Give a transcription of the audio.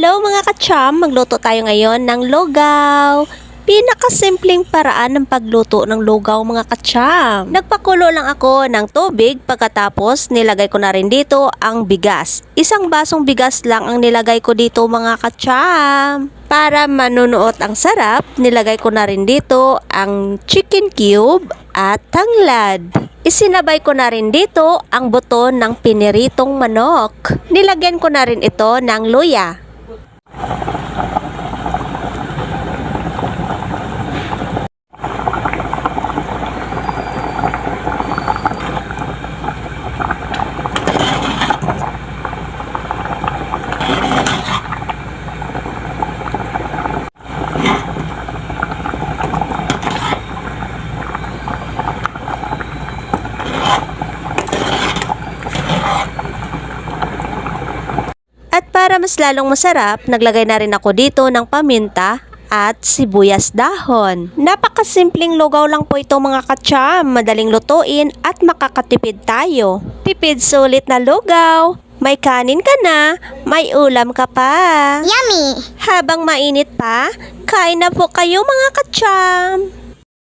Hello mga kacham, magluto tayo ngayon ng lugaw. Pinakasimpleng paraan ng pagluto ng lugaw mga kacham. Nagpakulo lang ako ng tubig, pagkatapos nilagay ko na rin dito ang bigas. Isang basong bigas lang ang nilagay ko dito mga kacham. Para manunuot ang sarap, nilagay ko na rin dito ang chicken cube at tanglad. Isinabay ko na rin dito ang buto ng piniritong manok. Nilagyan ko na rin ito ng luya. At para mas lalong masarap, naglagay na rin ako dito ng paminta at sibuyas dahon. Napakasimpleng lugaw lang po ito mga kacham, madaling lutuin at makakatipid tayo. Tipid sulit na lugaw, may kanin ka na, may ulam ka pa. Yummy! Habang mainit pa, kain na po kayo mga kacham.